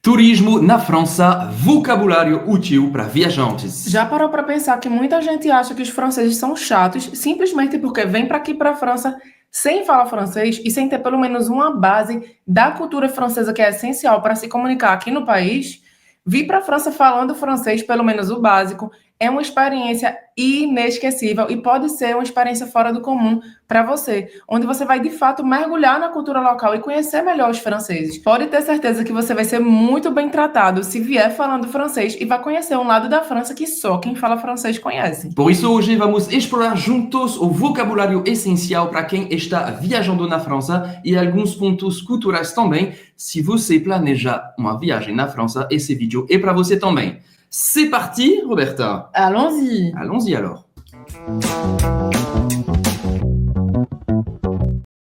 Turismo na França, vocabulário útil para viajantes. Já parou para pensar que muita gente acha que os franceses são chatos simplesmente porque vem para aqui para a França sem falar francês e sem ter pelo menos uma base da cultura francesa que é essencial para se comunicar aqui no país? Vir para a França falando francês, pelo menos o básico, é uma experiência inesquecível e pode ser uma experiência fora do comum para você, onde você vai de fato mergulhar na cultura local e conhecer melhor os franceses. Pode ter certeza que você vai ser muito bem tratado se vier falando francês e vai conhecer um lado da França que só quem fala francês conhece. Por isso, hoje vamos explorar juntos o vocabulário essencial para quem está viajando na França e alguns pontos culturais também. Se você planeja uma viagem na França, esse vídeo é para você também. C'est parti, Roberta? Allons-y! Allons-y alors.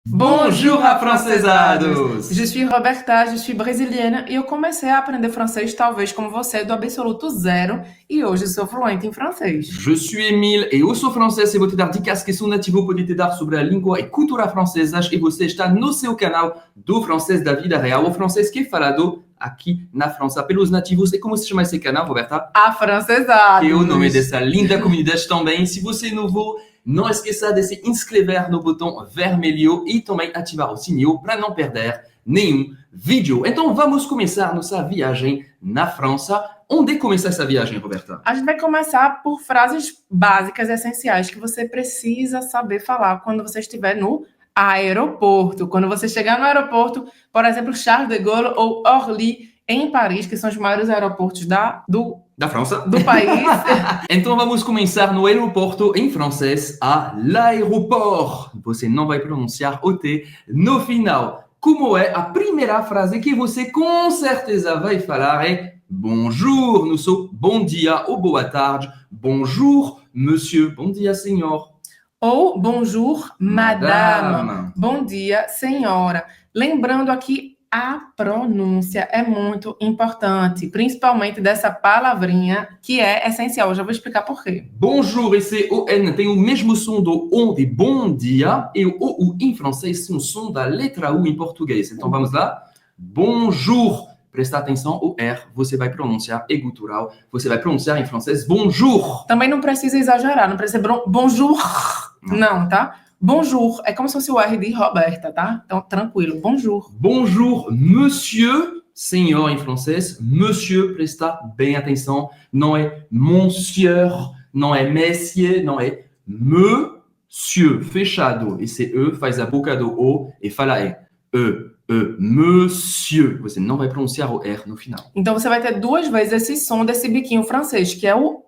Bonjour, afrancesados! Je suis Roberta, je suis brasiliana e eu comecei a aprender francês talvez como você, do absoluto zero, e hoje sou fluente em francês. Je suis Emile e eu sou francês e vou te dar dicas que sou nativo para te dar sobre a língua e cultura francesas e você está no seu canal do francês da vida real, o francês que é falado aqui na França pelos nativos. E como se chama esse canal, Roberta? Afrancesados! Que é o nome dessa linda comunidade também. Se você é novo, não esqueça de se inscrever no botão vermelho e também ativar o sininho para não perder nenhum vídeo. Então vamos começar nossa viagem na França. Onde começa essa viagem, Roberta? A gente vai começar por frases básicas e essenciais que você precisa saber falar quando você estiver no aeroporto. Quando você chegar no aeroporto, por exemplo, Charles de Gaulle ou Orly, em Paris, que são os maiores aeroportos da França, do país. Então vamos começar no aeroporto em francês, a l'aéroport. Você não vai pronunciar o T no final. Como é a primeira frase que você com certeza vai falar é bonjour, não sou bom dia ou boa tarde. Bonjour, monsieur, bom dia, senhor. Ou bonjour, madame. Madame. Bom dia, senhora. Lembrando aqui, a pronúncia é muito importante, principalmente dessa palavrinha que é essencial. Eu já vou explicar por quê. Bonjour, esse ON tem o mesmo som do ON de bom dia e o OU em francês tem o som da letra U em português. Então vamos lá? Bonjour. Presta atenção, o R você vai pronunciar, é gutural, você vai pronunciar em francês bonjour. Também não precisa exagerar, não precisa ser bonjour, não, tá? Bonjour é como se fosse o R de Roberta, tá? Então, tranquilo, bonjour. Bonjour, monsieur, senhor em francês. Monsieur, presta bem atenção, não é monsieur, não é monsieur, não é monsieur, fechado. Esse E faz a boca do O e fala monsieur. Você não vai pronunciar o R no final. Então, você vai ter duas vezes esse som desse biquinho francês, que é o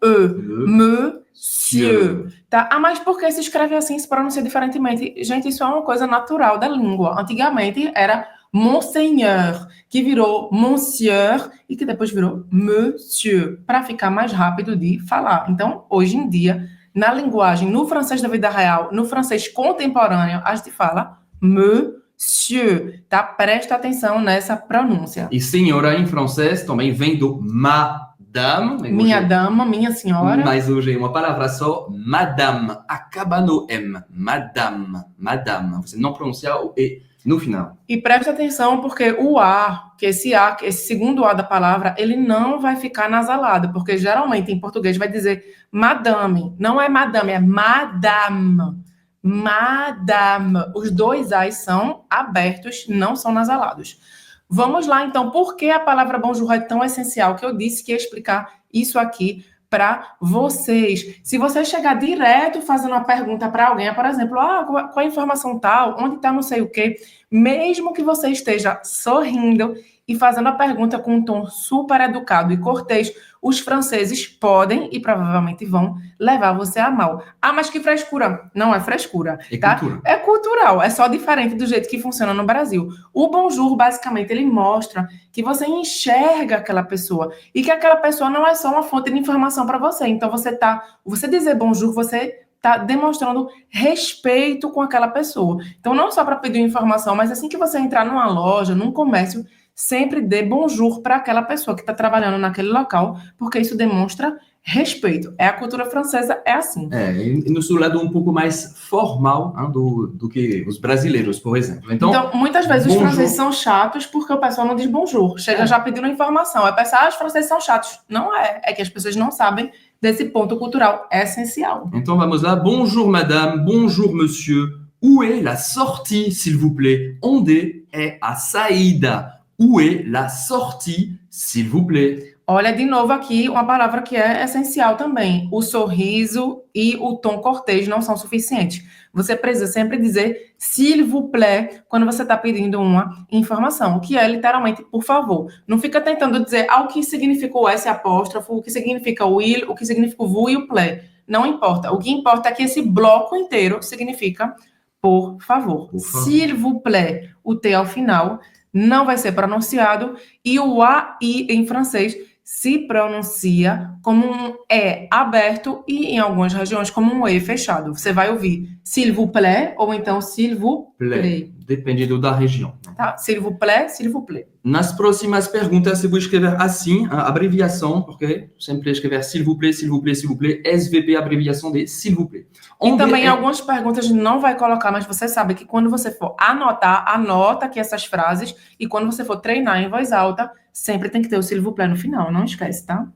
monsieur, tá? Ah, mas por que se escreve assim, se pronuncia diferentemente? Gente, isso é uma coisa natural da língua. Antigamente era monseigneur, que virou monsieur e que depois virou monsieur, para ficar mais rápido de falar. Então, hoje em dia, na linguagem, no francês da vida real, no francês contemporâneo, a gente fala monsieur, tá? Presta atenção nessa pronúncia. E senhora em francês também vem do madame. Minha dama, minha senhora. Mas hoje é uma palavra só, madame. Acaba no M. Madame. Madame. Você não pronuncia o E no final. E presta atenção porque o A, esse segundo A da palavra, ele não vai ficar nasalado, porque geralmente em português vai dizer madame. Não é madame, é madame. Madame. Os dois A's são abertos, não são nasalados. Vamos lá, então, por que a palavra bonjour é tão essencial? Que eu disse que ia explicar isso aqui para vocês. Se você chegar direto fazendo uma pergunta para alguém, por exemplo, qual é a informação tal, onde está não sei o quê, mesmo que você esteja sorrindo e fazendo a pergunta com um tom super educado e cortês, os franceses podem e provavelmente vão levar você a mal. Ah, mas que frescura. Não é frescura, tá? Cultura. É cultural, é só diferente do jeito que funciona no Brasil. O bonjour, basicamente, ele mostra que você enxerga aquela pessoa e que aquela pessoa não é só uma fonte de informação para você. Então, você dizer bonjour, você está demonstrando respeito com aquela pessoa. Então, não só para pedir informação, mas assim que você entrar numa loja, num comércio, sempre dê bonjour para aquela pessoa que está trabalhando naquele local, porque isso demonstra Respeito. A cultura francesa é assim. E no seu lado um pouco mais formal, hein, do que os brasileiros, por exemplo. Então muitas vezes os franceses são chatos porque o pessoal não diz bonjour. Chega já pedindo informação. Aí pensa, os franceses são chatos. Não é. É que as pessoas não sabem desse ponto cultural essencial. Então vamos lá. Bonjour madame, bonjour monsieur. Où est la sortie, s'il vous plaît? Onde é a saída? Où est la sortie, s'il vous plaît? Olha, de novo aqui, uma palavra que é essencial também. O sorriso e o tom cortês não são suficientes. Você precisa sempre dizer s'il vous plaît quando você está pedindo uma informação, o que é literalmente por favor. Não fica tentando dizer o que significa o S apóstrofo, o que significa o il, o que significa o vous e o plaît. Não importa. O que importa é que esse bloco inteiro significa por favor. S'il vous plaît, o T ao final não vai ser pronunciado e o A, I em francês se pronuncia como um E aberto e, em algumas regiões, como um E fechado. Você vai ouvir s'il vous plaît ou então s'il vous plaît. Dependendo da região. Tá? S'il vous plaît, s'il vous plaît. Nas próximas perguntas, eu vou escrever assim, a abreviação, porque sempre escrever s'il vous plaît, s'il vous plaît, s'il vous plaît, SVP, abreviação de s'il vous plaît. E também algumas perguntas não vai colocar, mas você sabe que quando você for anotar, anota aqui essas frases e quando você for treinar em voz alta, sempre tem que ter o s'il vous plaît no final, não esquece, tá?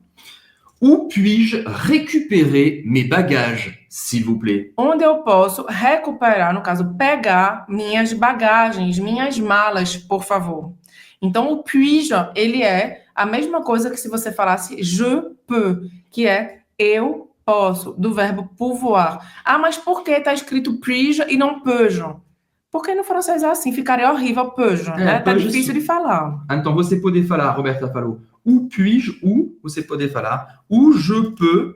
Où puis-je récupérer mes bagages, s'il vous plaît? Onde eu posso recuperar, no caso, pegar minhas bagagens, minhas malas, por favor. Então, o puis-je, ele é a mesma coisa que se você falasse je peux, que é eu posso, do verbo pouvoir. Mas por que está escrito puis-je e não peux-je? Porque no francês é assim, ficaria horrível peux-je, né? Tá difícil de falar. Então, você pode falar, Roberta falou, où puis-je, ou você pode falar, où je peux,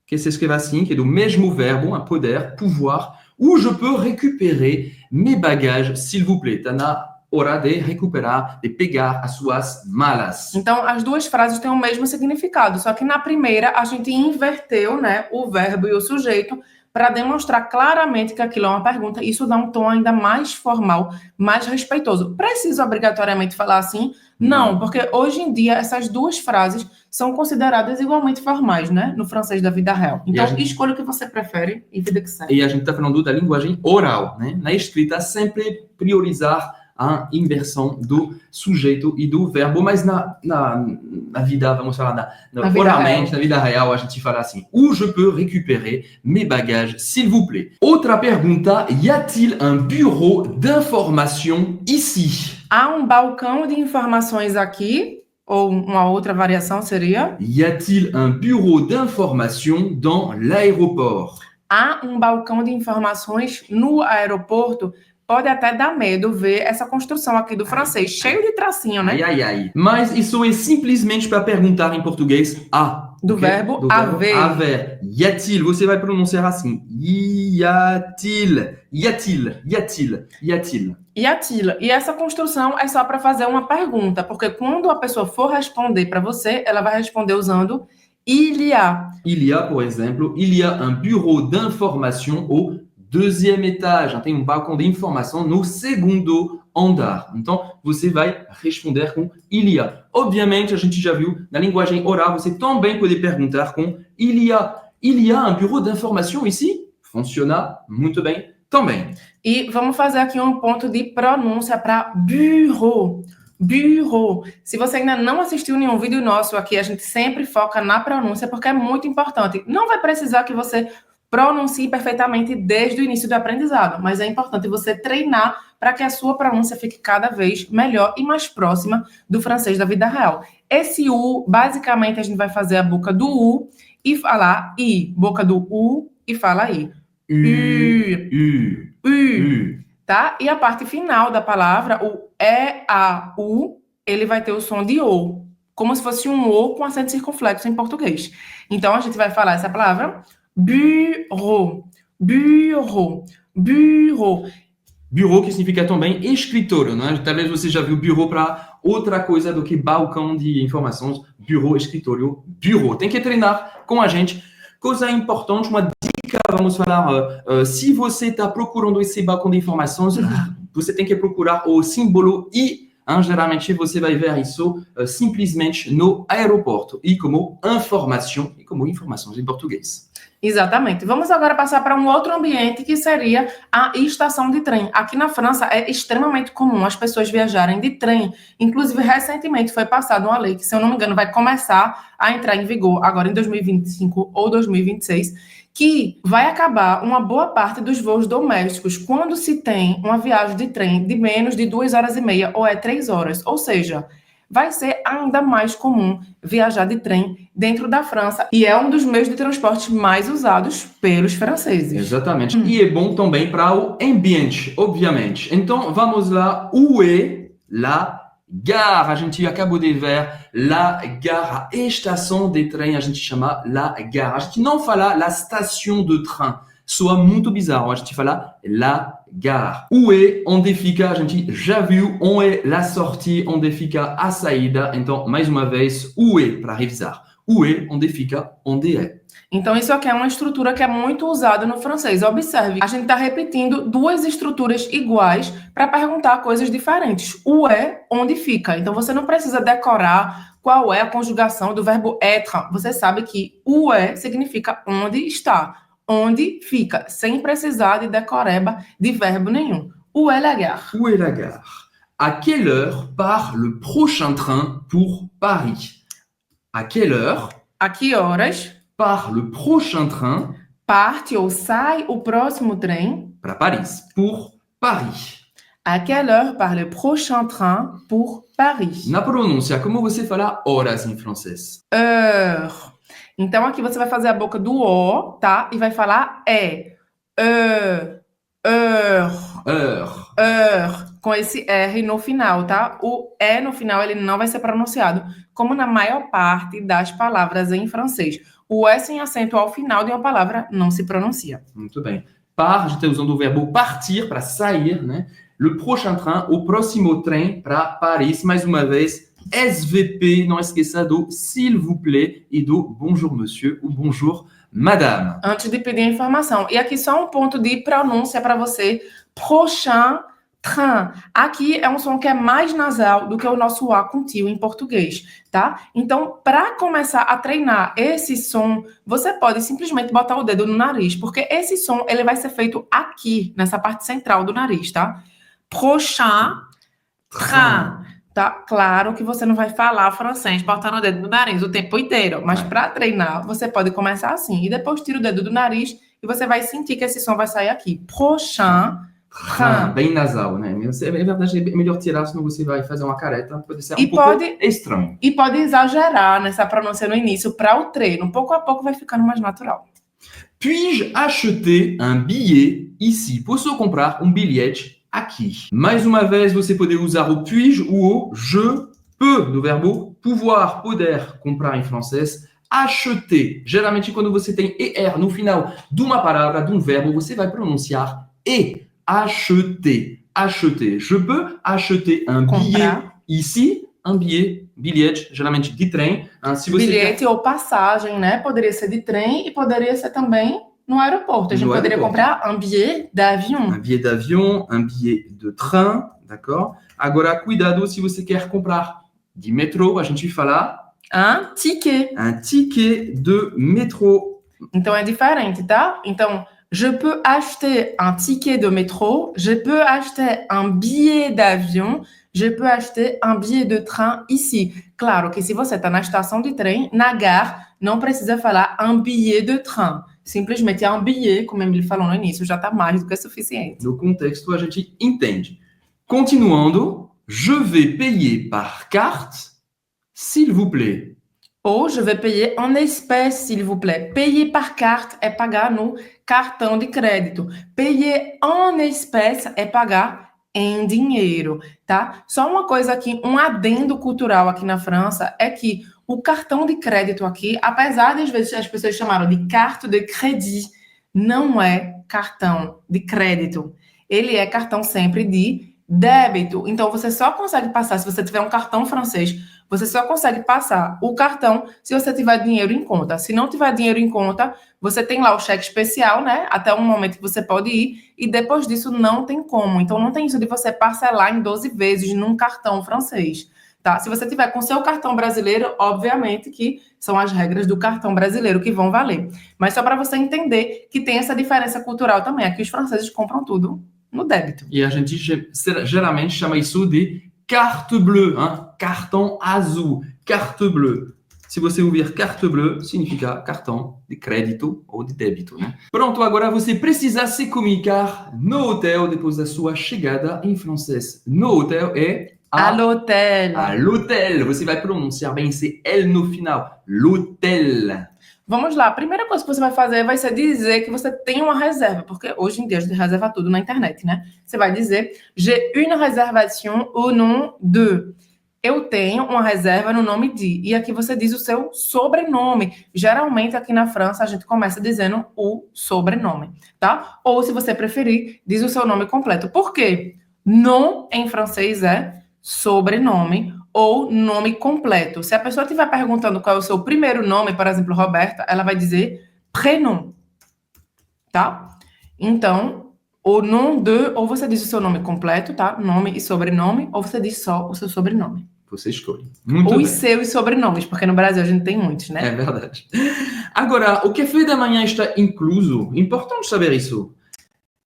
que se escreve assim, que é do mesmo verbo, un poder, pouvoir, où je peux récupérer mes bagages, s'il vous plaît. Tá na hora de recuperar, de pegar as suas malas. Então, as duas frases têm o mesmo significado, só que na primeira a gente inverteu, né, o verbo e o sujeito para demonstrar claramente que aquilo é uma pergunta. Isso dá um tom ainda mais formal, mais respeitoso. Preciso obrigatoriamente falar assim? Não, porque hoje em dia essas duas frases são consideradas igualmente formais, né, no francês da vida real. Então, escolha o que você prefere e vida que segue. E a gente está falando da linguagem oral, né? Na escrita, sempre priorizar a inversão do sujeito e do verbo, mas na vida, vamos falar oralmente, na vida real, a gente fala assim, où je peux récupérer mes bagages, s'il vous plaît. Outra pergunta, y a-t-il un bureau d'information ici? Há um balcão de informações aqui? Ou uma outra variação seria? Y a-t-il un bureau d'information dans l'aéroport? Há um balcão de informações no aeroporto? Pode até dar medo ver essa construção aqui do francês, cheio de tracinho, né? Mas isso é simplesmente para perguntar em português do verbo haver. Haver. Y a-t-il? Você vai pronunciar assim. Y a-t-il? Y a-t-il? Y a-t-il? Y a-t-il? Y a-t-il? E essa construção é só para fazer uma pergunta, porque quando a pessoa for responder para você, ela vai responder usando il y a. Il y a, por exemplo, il y a un bureau d'information au deuxième étage. Tem um balcão de informação no segundo andar. Então, você vai responder com il y a. Obviamente, a gente já viu, na linguagem oral, você também pode perguntar com il y a un bureau d'information ici? Funciona muito bem também. E vamos fazer aqui um ponto de pronúncia para bureau. Bureau. Se você ainda não assistiu nenhum vídeo nosso aqui, a gente sempre foca na pronúncia, porque é muito importante. Não vai precisar que você pronuncie perfeitamente desde o início do aprendizado, mas é importante você treinar para que a sua pronúncia fique cada vez melhor e mais próxima do francês da vida real. Esse U, basicamente, a gente vai fazer a boca do U e falar I. Boca do U e fala I. U. Tá? E a parte final da palavra, o E-A-U, ele vai ter o som de O, como se fosse um O com acento circunflexo em português. Então, a gente vai falar essa palavra bureau, bureau, bureau. Bureau que significa também escritório, né? Talvez você já viu bureau para outra coisa do que balcão de informações. Bureau, escritório, bureau. Tem que treinar com a gente. Coisa importante, uma dica, vamos falar, se você está procurando esse balcão de informações, você tem que procurar o símbolo I Geralmente você vai ver isso simplesmente no aeroporto e como informações em português. Exatamente. Vamos agora passar para um outro ambiente que seria a estação de trem. Aqui na França é extremamente comum as pessoas viajarem de trem. Inclusive, recentemente foi passada uma lei que, se eu não me engano, vai começar a entrar em vigor agora em 2025 ou 2026, que vai acabar uma boa parte dos voos domésticos quando se tem uma viagem de trem de menos de 2 horas e meia ou 3 horas. Ou seja, vai ser ainda mais comum viajar de trem dentro da França e é um dos meios de transporte mais usados pelos franceses. Exatamente. E é bom também para o ambiente, obviamente. Então, vamos lá. Où est la gare? A gente acabou de ver la gare, a estação de trem, a gente chama la gare. A gente não fala la station de train. Soa muito bizarro. A gente fala la gare. Où est, onde fica, a gente já viu. Onde é la sortie, onde fica a saída. Então, mais uma vez, où est, para revisar. Où est, onde fica, onde é. Então, isso aqui é uma estrutura que é muito usada no francês. Observe, a gente está repetindo duas estruturas iguais para perguntar coisas diferentes. Où est, onde fica. Então, você não precisa decorar qual é a conjugação do verbo être. Você sabe que où est significa onde está. Onde fica, sem precisar de decoreba de verbo nenhum. Où est la gare? Où est la gare? À quelle heure part le prochain train pour Paris? À quelle heure A que horas part le prochain train parte ou sai o próximo trem? para Paris? Pour Paris. À quelle heure part le prochain train pour Paris? Na pronúncia, como você fala horas em francês? Heure. Então, aqui você vai fazer a boca do O, tá? E vai falar heure, heure, com esse R no final, tá? O E no final, ele não vai ser pronunciado, como na maior parte das palavras em francês. O E sem acento ao final de uma palavra não se pronuncia. Muito bem. Par, a gente está usando o verbo partir para sair, né? Le prochain train, o próximo trem para Paris. Mais uma vez, SVP, não esqueça do s'il vous plaît e do bonjour monsieur ou bonjour madame. Antes de pedir a informação. E aqui só um ponto de pronúncia para você. Prochain train. Aqui é um som que é mais nasal do que o nosso A com tio em português, tá? Então, para começar a treinar esse som, você pode simplesmente botar o dedo no nariz, porque esse som ele vai ser feito aqui, nessa parte central do nariz, tá? Prochain train. Tá? Claro que você não vai falar francês botando o dedo no nariz o tempo inteiro, mas para treinar, você pode começar assim, e depois tira o dedo do nariz e você vai sentir que esse som vai sair aqui. Prochain train. Bem nasal, né? É verdade, é melhor tirar, senão você vai fazer uma careta, pode ser E pouco estranho. E pode exagerar nessa pronúncia no início para o treino. Pouco a pouco vai ficando mais natural. Puis-je acheter un billet ici? Posso comprar bilhete aqui? Mais uma vez, você pode usar o puis ou o je peux, do verbo pouvoir, poder, comprar em francês. Acheter. Geralmente, quando você tem ER no final de uma palavra, de um verbo, você vai pronunciar E. Acheter. Acheter. Je peux acheter un billet ici. Un bilhete, geralmente de trem. Se você bilhete ou passagem, né? Poderia ser de trem e poderia ser também no aeroporto. A gente poderia comprar un billet d'avion. Un billet d'avion, un billet de train, d'accord? Agora, cuidado se você quer comprar de metrô, a gente fala un ticket. Un ticket de métro. Então é diferente, tá? Então, je peux acheter un ticket de métro, je peux acheter un billet d'avion, je peux acheter un billet de train ici. Claro que se você está na estação de trem, na gare, não precisa falar un billet de train. Simplesmente un billet, como ele falou no início, já está mais do que suficiente. No contexto, a gente entende. Continuando, je vais payer par carte, s'il vous plaît. Ou je vais payer en espèces, s'il vous plaît. Payer par carte é pagar no cartão de crédito. Payer en espèces é pagar em dinheiro, tá? Só uma coisa aqui, um adendo cultural aqui na França é que o cartão de crédito aqui, apesar de às vezes as pessoas chamaram de carte de crédit, não é cartão de crédito. Ele é cartão sempre de Débito, então você só consegue passar, se você tiver um cartão francês, você só consegue passar o cartão se você tiver dinheiro em conta. Se não tiver dinheiro em conta, você tem lá o cheque especial, né? Até um momento que você pode ir, e depois disso não tem como. Então não tem isso de você parcelar em 12 vezes num cartão francês, tá? Se você tiver com seu cartão brasileiro, obviamente que são as regras do cartão brasileiro que vão valer. Mas só para você entender que tem essa diferença cultural também. Aqui os franceses compram tudo no débito. E a gente geralmente chama isso de carte bleue, hein? Cartão azul, carte bleue. Se você ouvir carte bleue, significa cartão de crédito ou de débito, né? Pronto, agora você precisa se comunicar no hotel depois da sua chegada em francês. No hotel é À l'hôtel. à l'hôtel. Você vai pronunciar bem esse L no final. L'hôtel. Vamos lá, a primeira coisa que você vai fazer vai ser dizer que você tem uma reserva, porque hoje em dia a gente reserva tudo na internet, né? Você vai dizer, j'ai une réservation au nom de. Eu tenho uma reserva no nome de. E aqui você diz o seu sobrenome. Geralmente aqui na França a gente começa dizendo o sobrenome, tá? Ou se você preferir, diz o seu nome completo. Por quê? Nom em francês é sobrenome ou nome completo. Se a pessoa estiver perguntando qual é o seu primeiro nome, por exemplo, Roberta, ela vai dizer prénom, tá? Então, o nom de, ou você diz o seu nome completo, tá? Nome e sobrenome, ou você diz só o seu sobrenome. Você escolhe. Muito Ou bem. os seus sobrenomes, porque no Brasil a gente tem muitos, né? É verdade. Agora, o café da manhã está incluso? Importante saber isso.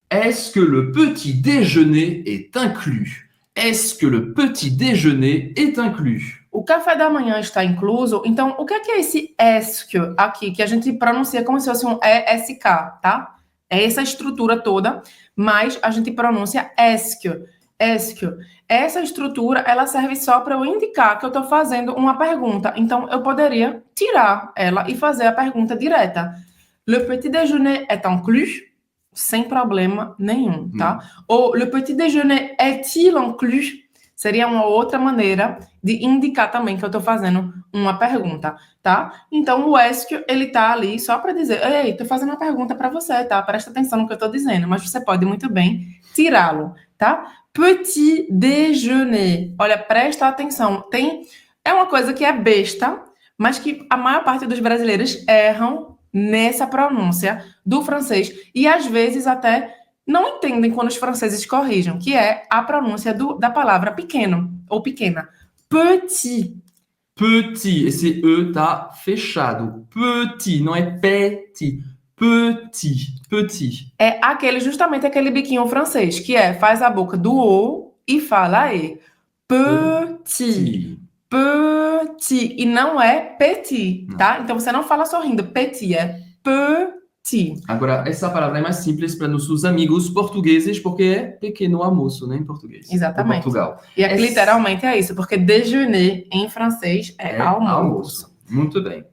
Est-ce que le petit déjeuner est inclus? Est-ce que le petit déjeuner est inclus? O café da manhã está incluso. Então, o que é esse ESC aqui, que a gente pronuncia como se fosse um ESK, tá? É essa estrutura toda, mas a gente pronuncia ESC. ESC. Essa estrutura, ela serve só para eu indicar que eu estou fazendo uma pergunta. Então, eu poderia tirar ela e fazer a pergunta direta. Le petit déjeuner est inclus? Sem problema nenhum, tá? Ou le petit déjeuner est-il inclus? Seria uma outra maneira de indicar também que eu estou fazendo uma pergunta, tá? Então, o ESC, ele tá ali só para dizer, ei, estou fazendo uma pergunta para você, tá? Presta atenção no que eu estou dizendo, mas você pode muito bem tirá-lo, tá? Petit déjeuner. Olha, presta atenção. É uma coisa que é besta, mas que a maior parte dos brasileiros erram nessa pronúncia do francês e às vezes até não entendem quando os franceses corrigem, que é a pronúncia da palavra pequeno ou pequena. Petit. Petit. Esse E tá fechado. Petit, não é petit. Petit. Petit. É justamente aquele biquinho francês, que faz a boca do O e fala E. Petit. Petit. E não é petit, tá? Então você não fala sorrindo. Petit é petit. Agora, essa palavra é mais simples para nossos amigos portugueses, porque é pequeno almoço, né, em português. Exatamente. Em Portugal. E aqui literalmente é isso, porque déjeuner em francês é almoço. Muito bem.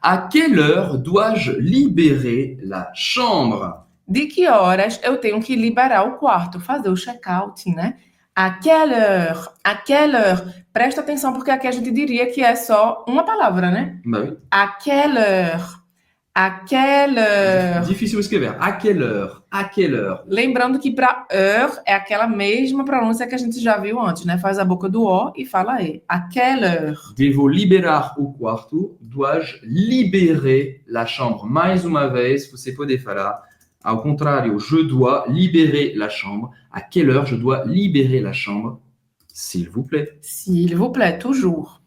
À quelle heure dois-je libérer la chambre? De que horas eu tenho que liberar o quarto, fazer o check-out, né? À quelle heure? À quelle heure? Presta atenção, porque aqui a gente diria que é só uma palavra, né? Oui. À quelle heure? À quelle heure? Difícil escrever. À quelle heure? À quelle heure? Lembrando que para heure é aquela mesma pronúncia que a gente já viu antes, né? Faz a boca do O e fala E. À quelle heure? Devo liberar o quarto? Dois-je libérer la chambre? Mais uma vez, você pode falar ao contrário. Je dois libérer la chambre. À quelle heure je dois libérer la chambre? S'il vous plaît. S'il vous plaît, toujours.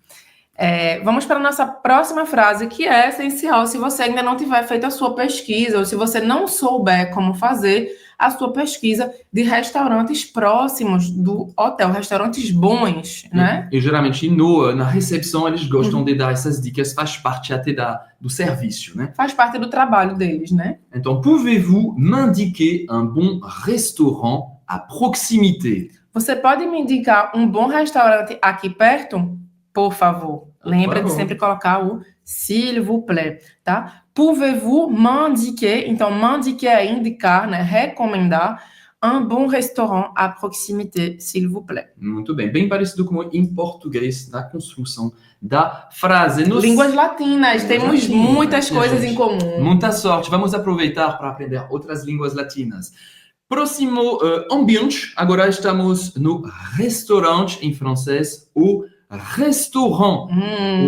Vamos para a nossa próxima frase, que é essencial se você ainda não tiver feito a sua pesquisa ou se você não souber como fazer a sua pesquisa de restaurantes próximos do hotel, restaurantes bons, né? E geralmente na recepção eles gostam de dar essas dicas, faz parte até do serviço, né? Faz parte do trabalho deles, né? Então, pouvez-vous m'indiquer un bon restaurant à proximité? Você pode me indicar um bom restaurante aqui perto? Por favor. Lembra de sempre colocar o s'il vous plaît, tá? Pouvez-vous m'indiquer? Então, m'indiquer é indicar, né? Recomendar un bon restaurant à proximité, s'il vous plaît. Muito bem. Bem parecido com em português, na construção da frase. Línguas latinas. Temos muitas coisas em comum. Muita sorte. Vamos aproveitar para aprender outras línguas latinas. Próximo ambiente, agora estamos no restaurante em francês, o restaurant.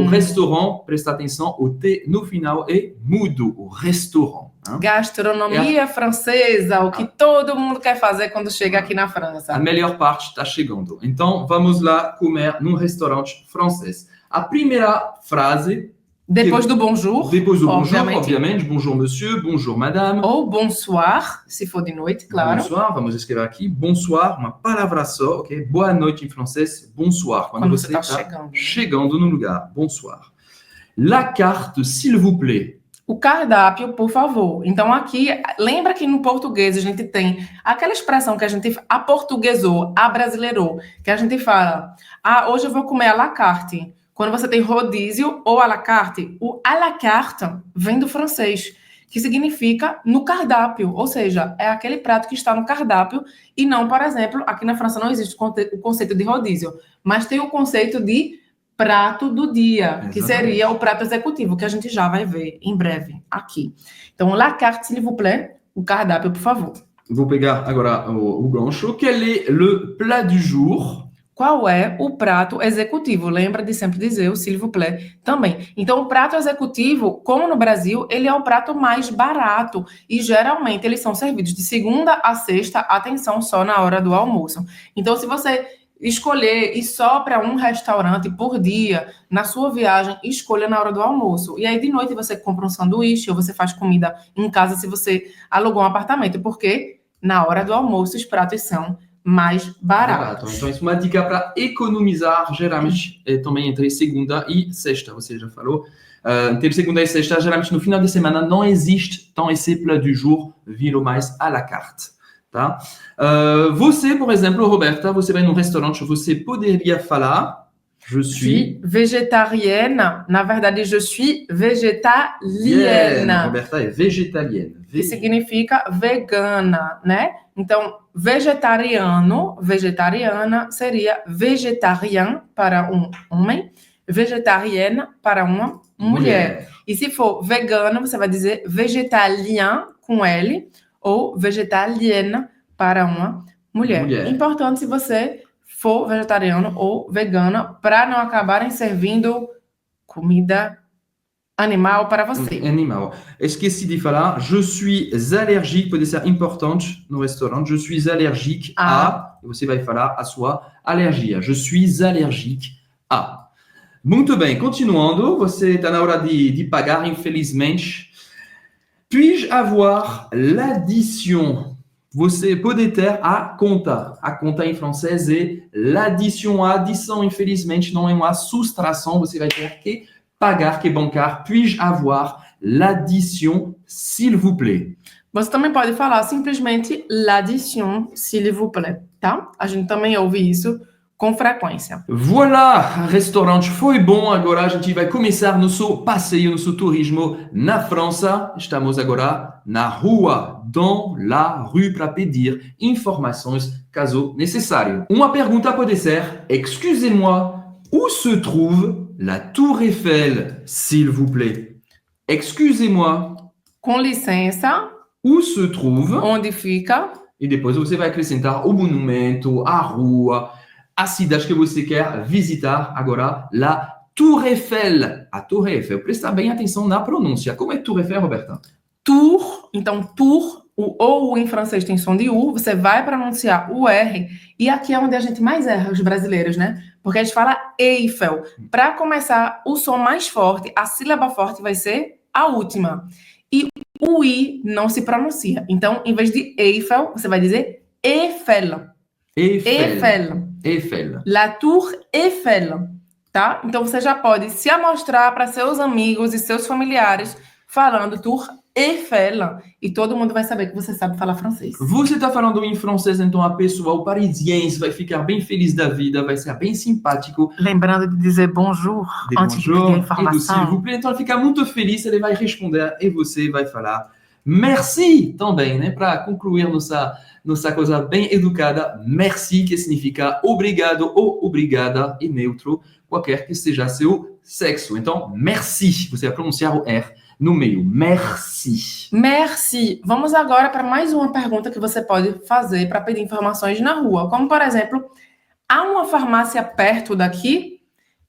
O restaurant, presta atenção, o T no final é mudo, o restaurant. Hein? Gastronomia francesa, o que todo mundo quer fazer quando chega aqui na França. A melhor parte está chegando. Então, vamos lá comer num restaurante francês. A primeira frase... Depois do bonjour. Depois do bonjour, obviamente. Bonjour, monsieur. Bonjour, madame. Ou bonsoir, se for de noite, claro. Bonsoir, vamos escrever aqui. Bonsoir, uma palavra só, ok? Boa noite em francês, bonsoir. Quando você está chegando no lugar. Bonsoir. La carte, s'il vous plaît. O cardápio, por favor. Então, aqui, lembra que no português a gente tem aquela expressão que a gente aportuguesou, abrasileirou, que a gente fala, hoje eu vou comer à la carte. Quando você tem rodízio ou à la carte, o à la carte vem do francês, que significa no cardápio, ou seja, é aquele prato que está no cardápio e não, por exemplo, aqui na França não existe o conceito de rodízio, mas tem o conceito de prato do dia, Exatamente. Que seria o prato executivo, que a gente já vai ver em breve aqui. Então, la carte, s'il vous plaît, o cardápio, por favor. Vou pegar agora o gancho. Quel est le plat du jour? Qual é o prato executivo? Lembra de sempre dizer o s'il vous plaît também. Então, o prato executivo, como no Brasil, ele é o prato mais barato e geralmente eles são servidos de segunda a sexta, atenção, só na hora do almoço. Então, se você escolher ir só para um restaurante por dia, na sua viagem, escolha na hora do almoço. E aí, de noite, você compra um sanduíche ou você faz comida em casa se você alugou um apartamento, porque na hora do almoço os pratos são mais baratos. Então, isso é uma dica para economizar, geralmente, também entre segunda e sexta, você já falou. Entre segunda e sexta, geralmente no final de semana, não existe tão esse plat du jour, virou mais à la carte. Tá? Você, por exemplo, Roberta, você vai num restaurante, você poderia falar... Je suis végétarienne. Na verdade, je suis végétalienne. Roberta é vegetarienne. Que significa vegana, né? Então, vegetariano, vegetariana seria végétarien para um homem, végétarienne para uma mulher. E se for vegano, você vai dizer végétalien com L ou végétalienne para uma mulher. Importante se você for vegetariano ou vegana, para não acabarem servindo comida animal para você. Animal. Esqueci de falar, je suis allergique, pode ser importante no restaurante, je suis allergique a, e você vai falar a sua alergia. Je suis allergique a. Muito bem, continuando, você está na hora de pagar, infelizmente. Puis-je avoir l'addition? Você pode ter a conta. A conta em francês é l'addition. A adição, infelizmente, não é uma soustração. Você vai ter que pagar, que bancar. Puis-je avoir l'addition, s'il vous plaît? Você também pode falar simplesmente l'addition, s'il vous plaît, tá? A gente também ouve isso com frequência. Voilà, restaurante foi bom. Agora a gente vai começar nosso passeio, nosso turismo na França. Estamos agora na rua, dans la rue, para pedir informações caso necessário. Uma pergunta pode ser: excusez-moi, où se trouve la Tour Eiffel, s'il vous plaît? Excusez-moi. Com licença. Où se trouve? Onde fica? E depois você vai acrescentar o monumento, a rua, a cidade que você quer visitar. Agora, la Tour Eiffel. A Tour Eiffel. Presta bem atenção na pronúncia. Como é Tour Eiffel, Roberta? Tour. Então, tour, o ou em francês tem som de U. Você vai pronunciar o R. E aqui é onde a gente mais erra, os brasileiros, né? Porque a gente fala Eiffel. Para começar, o som mais forte, a sílaba forte vai ser a última. E o I não se pronuncia. Então, em vez de Eiffel, você vai dizer Eiffel. Eiffel. Eiffel. La Tour Eiffel, tá? Então, você já pode se amostrar para seus amigos e seus familiares falando Tour Eiffel. E todo mundo vai saber que você sabe falar francês. Você está falando em francês, então a pessoa, o parisiense, vai ficar bem feliz da vida, vai ser bem simpático. Lembrando de dizer bonjour antes de pedir a informação. S'il vous plaît. Então ele fica muito feliz, ele vai responder e você vai falar merci também, né? Para concluir nossa coisa bem educada. Merci, que significa obrigado ou obrigada, e neutro, qualquer que seja seu sexo. Então, merci. Você vai pronunciar o R no meio. Merci. Merci. Vamos agora para mais uma pergunta que você pode fazer para pedir informações na rua. Como, por exemplo, há uma farmácia perto daqui?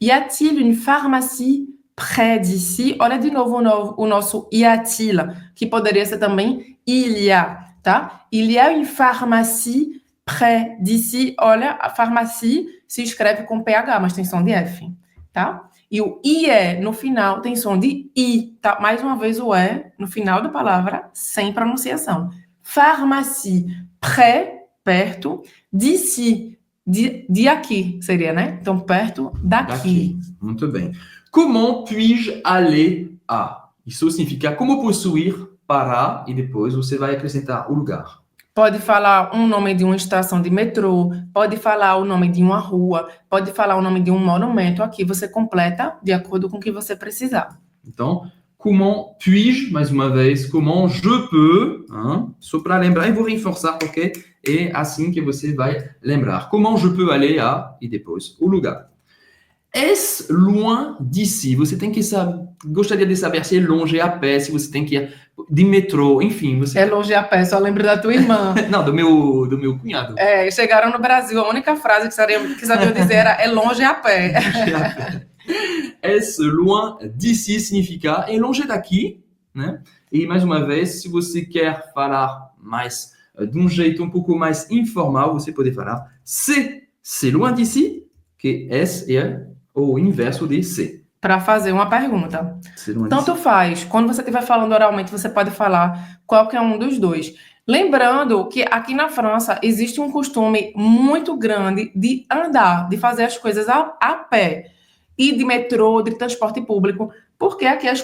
Y a-t-il une pharmacie près d'ici? Olha de novo o nosso y a-t-il, que poderia ser também il y a, tá? Il y a une pharmacie près d'ici. Olha, a farmácia se escreve com PH, mas tem som de F, tá? E o IE no final tem som de I, tá? Mais uma vez o E no final da palavra, sem pronunciação. Pharmacie, près, perto, d'ici, de aqui, seria, né? Então, perto daqui. Muito bem. Comment puis-je aller à? Isso significa como posso ir para e depois você vai acrescentar o lugar. Pode falar um nome de uma estação de metrô, pode falar o nome de uma rua, pode falar o nome de um monumento. Aqui você completa de acordo com o que você precisar. Então, comment puis-je, mais uma vez, comment je peux, só para lembrar, e vou reforçar porque é assim que você vai lembrar. Comment je peux aller à, e depois o lugar. Est-ce loin d'ici? Você tem que saber, gostaria de saber se é longe a pé, se você tem que ir de metrô, enfim. Você... É longe a pé, só lembro da tua irmã. Não, do meu cunhado. É, chegaram no Brasil, a única frase que sabiam dizer era é longe a pé. Est-ce loin d'ici significa é longe daqui, né? E mais uma vez, se você quer falar mais de um jeito um pouco mais informal, você pode falar c'est loin d'ici, que est é o inverso de c'est. Para fazer uma pergunta. Tanto faz. Quando você estiver falando oralmente, você pode falar qualquer um dos dois. Lembrando que aqui na França existe um costume muito grande de andar, de fazer as coisas a pé. E de metrô, de transporte público. Porque aqui as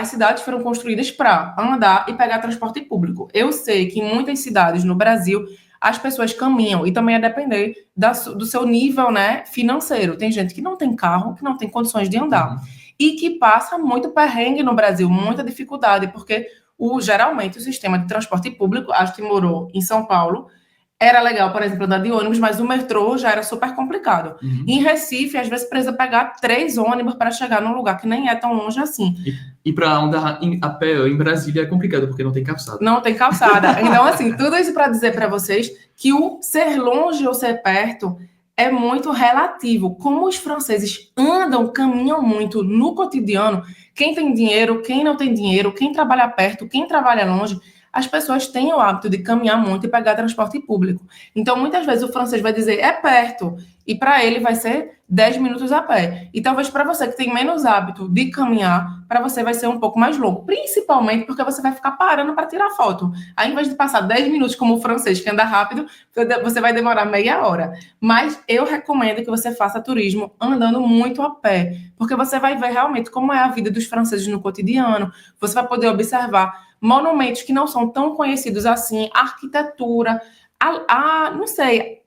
cidades foram construídas para andar e pegar transporte público. Eu sei que em muitas cidades no Brasil as pessoas caminham, e também a depender do seu nível, né, financeiro. Tem gente que não tem carro, que não tem condições de andar, e que passa muito perrengue no Brasil, muita dificuldade, porque geralmente o sistema de transporte público, acho que morou em São Paulo, era legal, por exemplo, andar de ônibus, mas o metrô já era super complicado. Em Recife, às vezes, precisa pegar 3 ônibus para chegar num lugar que nem é tão longe assim. E para andar a pé em Brasília é complicado, porque não tem calçada. Não tem calçada. Então, assim, tudo isso para dizer para vocês que o ser longe ou ser perto é muito relativo. Como os franceses caminham muito no cotidiano, quem tem dinheiro, quem não tem dinheiro, quem trabalha perto, quem trabalha longe, as pessoas têm o hábito de caminhar muito e pegar transporte público. Então, muitas vezes o francês vai dizer é perto, e para ele vai ser 10 minutos a pé. E talvez para você que tem menos hábito de caminhar, para você vai ser um pouco mais longo. Principalmente porque você vai ficar parando para tirar foto. Ao invés de passar 10 minutos como o francês, que anda rápido, você vai demorar meia hora. Mas eu recomendo que você faça turismo andando muito a pé, porque você vai ver realmente como é a vida dos franceses no cotidiano. Você vai poder observar monumentos que não são tão conhecidos assim, a arquitetura, a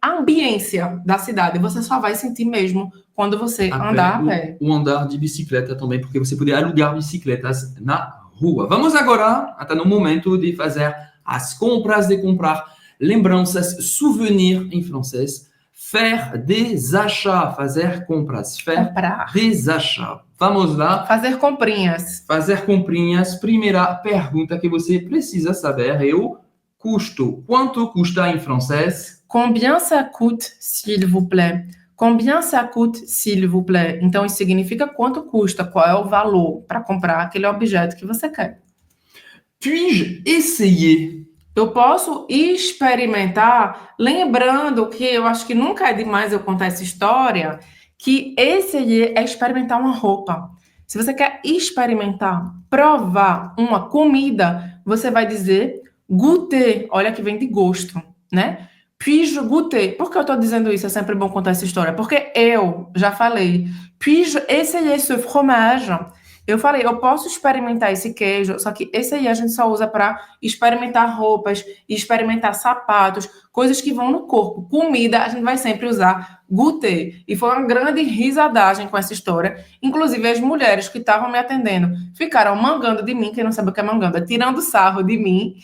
ambiência da cidade. Você só vai sentir mesmo quando você andar a pé. O andar de bicicleta também, porque você pode alugar bicicletas na rua. Vamos agora, até no momento de fazer as compras, de comprar lembranças, souvenir em francês. Faire des achats, fazer compras. Comprar. Des achats. Vamos lá. Fazer comprinhas. Fazer comprinhas. Primeira pergunta que você precisa saber é o custo. Quanto custa em francês? Combien ça coûte, s'il vous plaît? Combien ça coûte, s'il vous plaît? Então, isso significa quanto custa, qual é o valor para comprar aquele objeto que você quer. Puis-je essayer? Eu posso experimentar, lembrando que eu acho que nunca é demais eu contar essa história, que essayer é experimentar uma roupa. Se você quer experimentar, provar uma comida, você vai dizer goûter. Olha que vem de gosto, né? Puis-je goûter? Por que eu estou dizendo isso? É sempre bom contar essa história. Porque eu já falei. Puis-je essayer ce fromage? Eu falei, eu posso experimentar esse queijo, só que esse aí a gente só usa para experimentar roupas, experimentar sapatos, coisas que vão no corpo. Comida, a gente vai sempre usar goûter. E foi uma grande risadagem com essa história. Inclusive, as mulheres que estavam me atendendo ficaram mangando de mim, quem não sabe o que é mangando, tirando sarro de mim,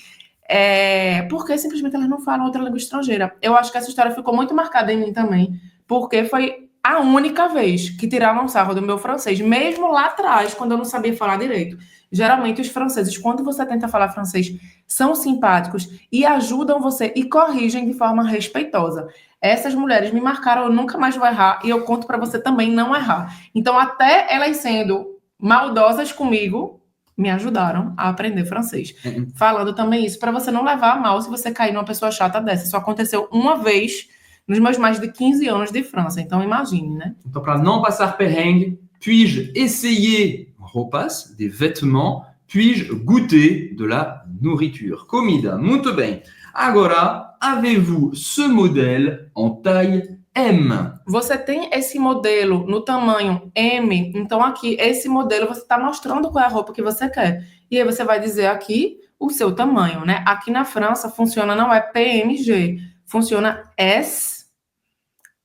porque simplesmente elas não falam outra língua estrangeira. Eu acho que essa história ficou muito marcada em mim também, porque foi a única vez que tiraram sarro do meu francês, mesmo lá atrás, quando eu não sabia falar direito. Geralmente os franceses, quando você tenta falar francês, são simpáticos e ajudam você e corrigem de forma respeitosa. Essas mulheres me marcaram, eu nunca mais vou errar e eu conto para você também não errar. Então, até elas sendo maldosas comigo, me ajudaram a aprender francês. Falando também isso para você não levar a mal se você cair numa pessoa chata dessa. Isso aconteceu uma vez nos meus mais de 15 anos de França. Então, imagine, né? Então, para não passar perrengue, puis-je essayer roupas, des vêtements, puis-je goûter de la nourriture? Comida, muito bem. Agora, avez-vous ce modèle en taille M? Você tem esse modelo no tamanho M, então aqui, esse modelo, você está mostrando qual é a roupa que você quer. E aí você vai dizer aqui o seu tamanho, né? Aqui na França funciona, não é PMG, funciona S,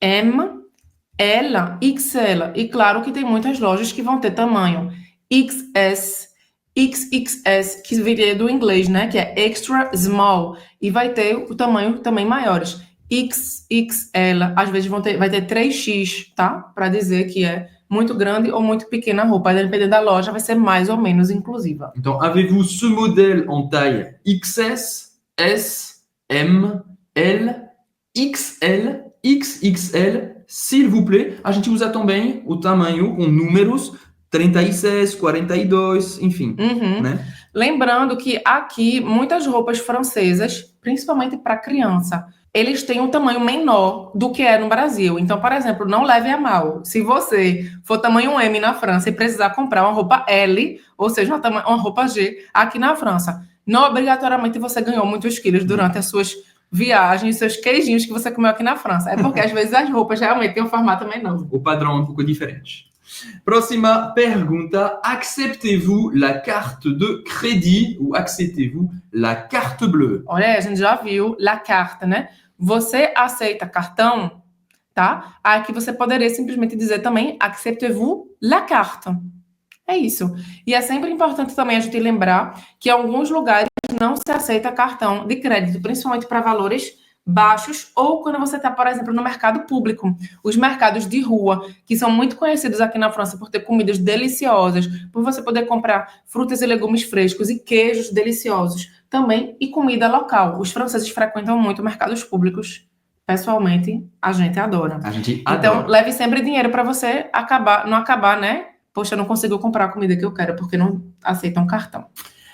M, L, XL. E claro que tem muitas lojas que vão ter tamanho XS, XXS, que viria do inglês, né? Que é extra small. E vai ter o tamanho também maiores. XXL, às vezes vai ter 3X, tá? Para dizer que é muito grande ou muito pequena a roupa. Dependendo da loja, vai ser mais ou menos inclusiva. Então, avez-vous ce modèle en taille XS, S, M, L, XL, XXL, s'il vous plaît? A gente usa também o tamanho com números 36, 42, enfim, né? Lembrando que aqui, muitas roupas francesas, principalmente para criança, eles têm um tamanho menor do que é no Brasil. Então, por exemplo, não leve a mal. Se você for tamanho M na França e precisar comprar uma roupa L, ou seja, uma roupa G, aqui na França, não obrigatoriamente você ganhou muitos quilos durante as suas viagens, seus queijinhos que você comeu aqui na França. É porque, às vezes, as roupas realmente têm um formato menor. O padrão é um pouco diferente. Próxima pergunta. Acceptez-vous la carte de crédit ou acceptez-vous la carte bleue? Olha, a gente já viu la carte, né? Você aceita cartão, tá? Aqui você poderia simplesmente dizer também acceptez-vous la carte. É isso. E é sempre importante também a gente lembrar que em alguns lugares não se aceita cartão de crédito, principalmente para valores baixos, ou quando você está, por exemplo, no mercado público. Os mercados de rua, que são muito conhecidos aqui na França por ter comidas deliciosas, por você poder comprar frutas e legumes frescos e queijos deliciosos também, e comida local. Os franceses frequentam muito mercados públicos. Pessoalmente, a gente adora. A gente então, adora. leve sempre dinheiro para você não acabar, né? Poxa, eu não consigo comprar a comida que eu quero porque não aceitam cartão.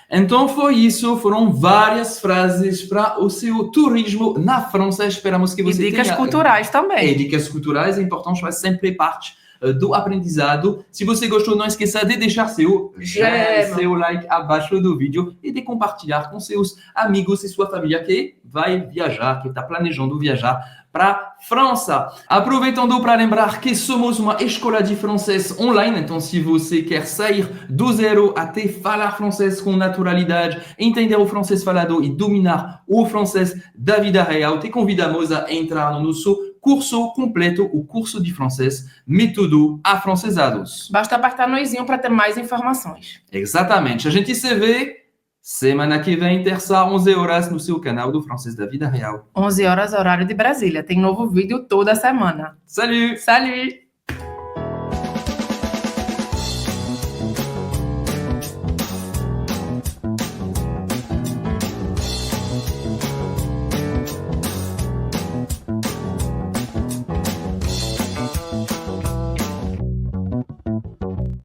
Então foi isso, foram várias frases para o seu turismo na França. Esperamos que você tenha... E dicas tenha... culturais também. E dicas culturais é importante, faz sempre parte do aprendizado. Se você gostou, não esqueça de deixar seu like abaixo do vídeo e de compartilhar com seus amigos e sua família que vai viajar, que está planejando viajar para França. Aproveitando para lembrar que somos uma escola de francês online, então se você quer sair do zero até falar francês com naturalidade, entender o francês falado e dominar o francês da vida real, te convidamos a entrar no nosso curso completo, o curso de francês Método Afrancesados. Basta apertar no izinho para ter mais informações. Exatamente. A gente se vê semana que vem, terça, 11 horas, no seu canal do Francês da Vida Real. 11 horas, horário de Brasília. Tem novo vídeo toda semana. Salut! Salut!